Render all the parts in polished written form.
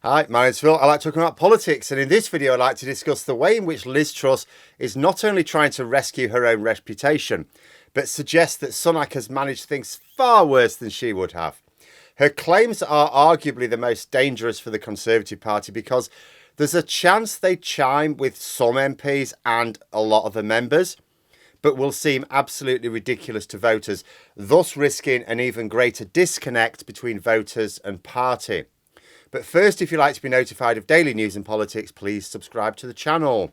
Hi, my name's Phil. I like talking about politics, and in this video I'd like to discuss the way in which Liz Truss is not only trying to rescue her own reputation, but suggests that Sunak has managed things far worse than she would have. Her claims are arguably the most dangerous for the Conservative Party because there's a chance they chime with some MPs and a lot of the members, but will seem absolutely ridiculous to voters, thus risking an even greater disconnect between voters and party. But first, if you'd like to be notified of daily news and politics, please subscribe to the channel.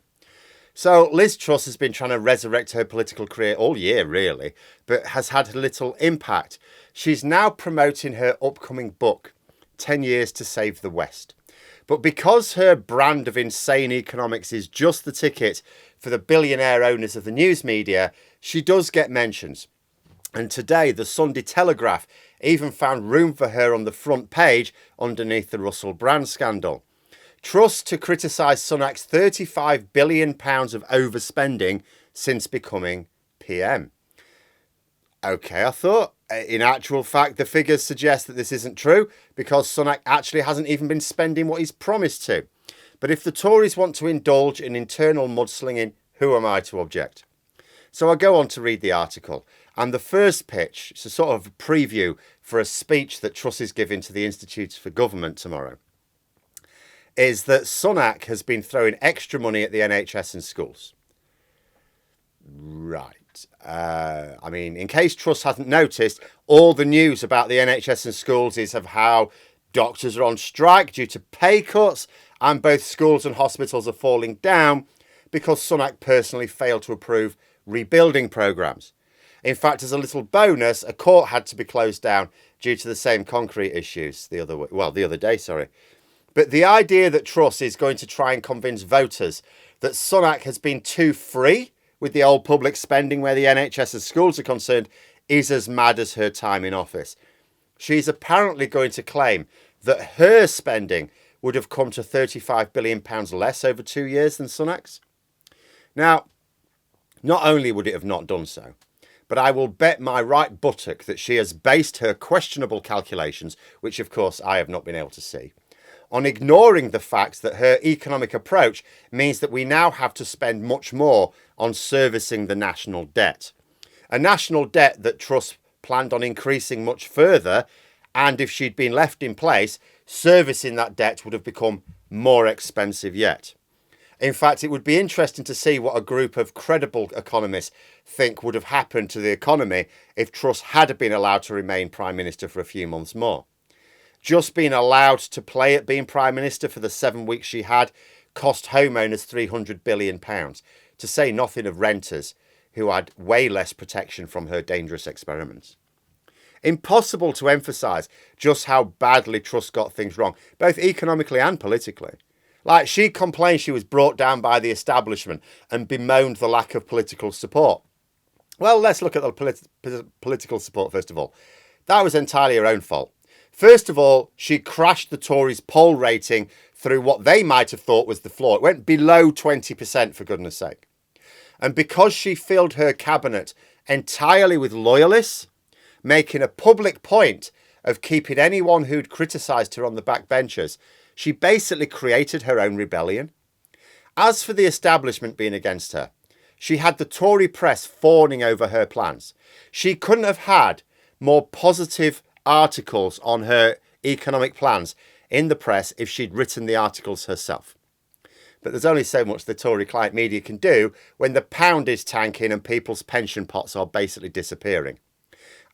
So Liz Truss has been trying to resurrect her political career all year, really, but has had little impact. She's now promoting her upcoming book, 10 Years to Save the West. But because her brand of insane economics is just the ticket for the billionaire owners of the news media, she does get mentions. And today, the Sunday Telegraph even found room for her on the front page underneath the Russell Brand scandal. Truss to criticise Sunak's £35 billion of overspending since becoming PM. OK, I thought. In actual fact, the figures suggest that this isn't true because Sunak actually hasn't even been spending what he's promised to. But if the Tories want to indulge in internal mudslinging, who am I to object? So I go on to read the article. And the first pitch, it's a sort of preview for a speech that Truss is giving to the Institute for Government tomorrow, is that Sunak has been throwing extra money at the NHS and schools. Right. I mean, in case Truss hasn't noticed, all the news about the NHS and schools is of how doctors are on strike due to pay cuts and both schools and hospitals are falling down because Sunak personally failed to approve rebuilding programmes. In fact, as a little bonus, a court had to be closed down due to the same concrete issues the other day. But the idea that Truss is going to try and convince voters that Sunak has been too free with the old public spending where the NHS and schools are concerned is as mad as her time in office. She's apparently going to claim that her spending would have come to £35 billion less over 2 years than Sunak's. Now, not only would it have not done so, but I will bet my right buttock that she has based her questionable calculations, which of course I have not been able to see, on ignoring the fact that her economic approach means that we now have to spend much more on servicing the national debt. A national debt that Truss planned on increasing much further, and if she'd been left in place, servicing that debt would have become more expensive yet. In fact, it would be interesting to see what a group of credible economists think would have happened to the economy if Truss had been allowed to remain Prime Minister for a few months more. Just being allowed to play at being Prime Minister for the 7 weeks she had cost homeowners £300 billion, to say nothing of renters who had way less protection from her dangerous experiments. Impossible to emphasise just how badly Truss got things wrong, both economically and politically. Like, she complained she was brought down by the establishment and bemoaned the lack of political support. Well, let's look at the political support first of all. That was entirely her own fault. First of all, she crashed the Tories' poll rating through what they might have thought was the floor. It went below 20%, for goodness sake. And because she filled her cabinet entirely with loyalists, making a public point of keeping anyone who'd criticised her on the backbenchers, she basically created her own rebellion. As for the establishment being against her, she had the Tory press fawning over her plans. She couldn't have had more positive articles on her economic plans in the press if she'd written the articles herself. But there's only so much the Tory client media can do when the pound is tanking and people's pension pots are basically disappearing.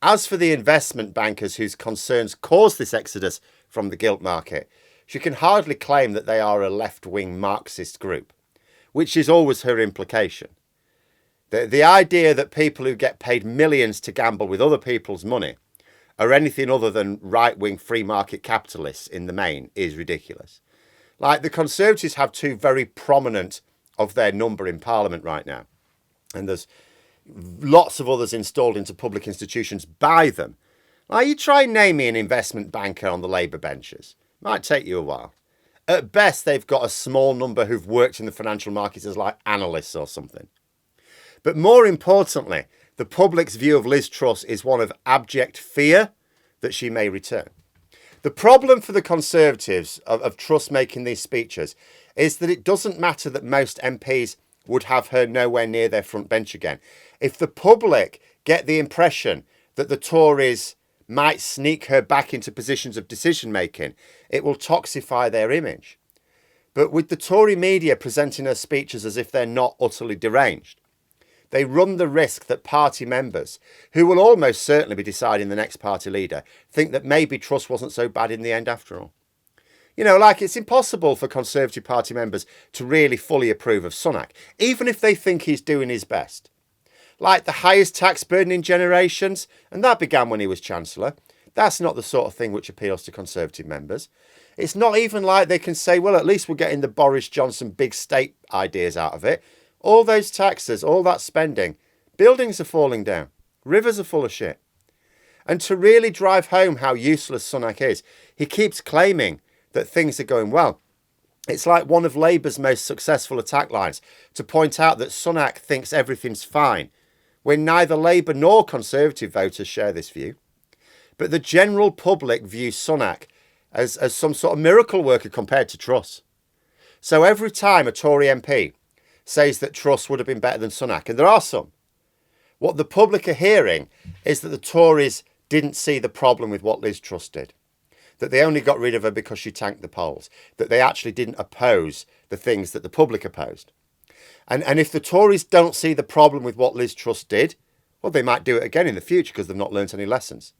As for the investment bankers whose concerns caused this exodus from the gilt market, she can hardly claim that they are a left-wing Marxist group, which is always her implication. The idea that people who get paid millions to gamble with other people's money are anything other than right-wing free market capitalists in the main is ridiculous. Like, the Conservatives have two very prominent of their number in Parliament right now, and there's lots of others installed into public institutions by them. Like, you try and name me an investment banker on the Labour benches. Might take you a while. At best, they've got a small number who've worked in the financial markets as like analysts or something. But more importantly, the public's view of Liz Truss is one of abject fear that she may return. The problem for the Conservatives of Truss making these speeches is that it doesn't matter that most MPs would have her nowhere near their front bench again. If the public get the impression that the Tories might sneak her back into positions of decision making, it will toxify their image. But with the Tory media presenting her speeches as if they're not utterly deranged, they run the risk that party members, who will almost certainly be deciding the next party leader, think that maybe Truss wasn't so bad in the end after all. You know, like, it's impossible for Conservative Party members to really fully approve of Sunak, even if they think he's doing his best. Like the highest tax burden in generations, and that began when he was Chancellor. That's not the sort of thing which appeals to Conservative members. It's not even like they can say, well, at least we're getting the Boris Johnson big state ideas out of it. All those taxes, all that spending, buildings are falling down, rivers are full of shit. And to really drive home how useless Sunak is, he keeps claiming that things are going well. It's like one of Labour's most successful attack lines to point out that Sunak thinks everything's fine, when neither Labour nor Conservative voters share this view. But the general public views Sunak as some sort of miracle worker compared to Truss. So every time a Tory MP says that Truss would have been better than Sunak, and there are some, what the public are hearing is that the Tories didn't see the problem with what Liz Truss did. That they only got rid of her because she tanked the polls. That they actually didn't oppose the things that the public opposed. And if the Tories don't see the problem with what Liz Truss did, well, they might do it again in the future because they've not learnt any lessons.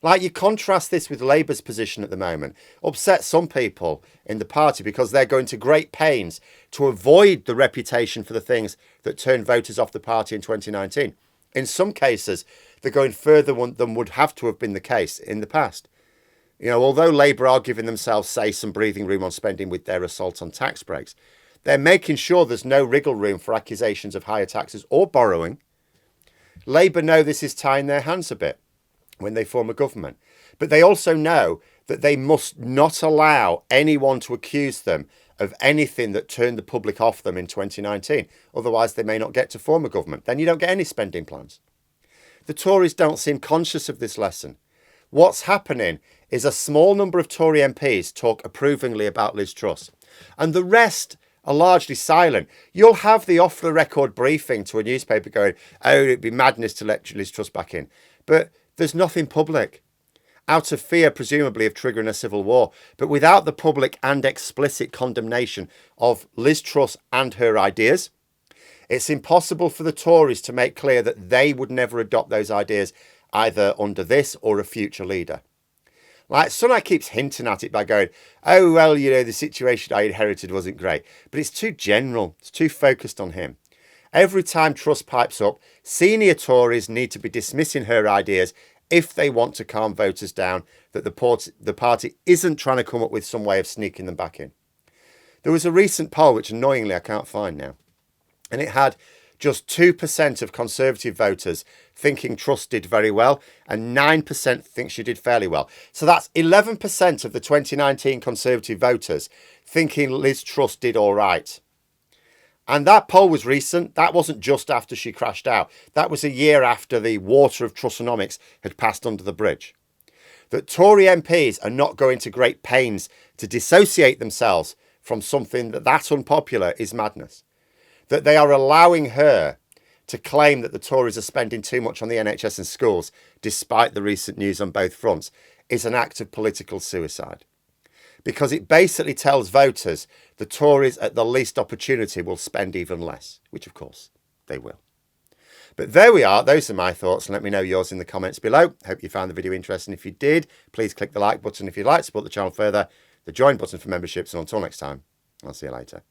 Like, you contrast this with Labour's position at the moment, upset some people in the party because they're going to great pains to avoid the reputation for the things that turned voters off the party in 2019. In some cases, they're going further than would have to have been the case in the past. You know, although Labour are giving themselves, say, some breathing room on spending with their assault on tax breaks, they're making sure there's no wriggle room for accusations of higher taxes or borrowing. Labour know this is tying their hands a bit when they form a government. But they also know that they must not allow anyone to accuse them of anything that turned the public off them in 2019. Otherwise, they may not get to form a government. Then you don't get any spending plans. The Tories don't seem conscious of this lesson. What's happening is a small number of Tory MPs talk approvingly about Liz Truss, and the rest are largely silent. You'll have the off-the-record briefing to a newspaper going, oh, it'd be madness to let Liz Truss back in. But there's nothing public, out of fear, presumably, of triggering a civil war. But without the public and explicit condemnation of Liz Truss and her ideas, it's impossible for the Tories to make clear that they would never adopt those ideas either under this or a future leader. Like, Sunak keeps hinting at it by going, oh, well, you know, the situation I inherited wasn't great. But it's too general. It's too focused on him. Every time Truss pipes up, senior Tories need to be dismissing her ideas if they want to calm voters down, that the party isn't trying to come up with some way of sneaking them back in. There was a recent poll, which annoyingly I can't find now, and it had just 2% of Conservative voters thinking Truss did very well, and 9% think she did fairly well. So that's 11% of the 2019 Conservative voters thinking Liz Truss did all right. And that poll was recent. That wasn't just after she crashed out. That was a year after the water of Trussonomics had passed under the bridge. That Tory MPs are not going to great pains to dissociate themselves from something that's unpopular is madness. That they are allowing her to claim that the Tories are spending too much on the NHS and schools, despite the recent news on both fronts, is an act of political suicide. Because it basically tells voters the Tories at the least opportunity will spend even less, which of course they will. But there we are. Those are my thoughts, and let me know yours in the comments below. Hope you found the video interesting. If you did, please click the like button if you'd like to support the channel further, the join button for memberships, and until next time, I'll see you later.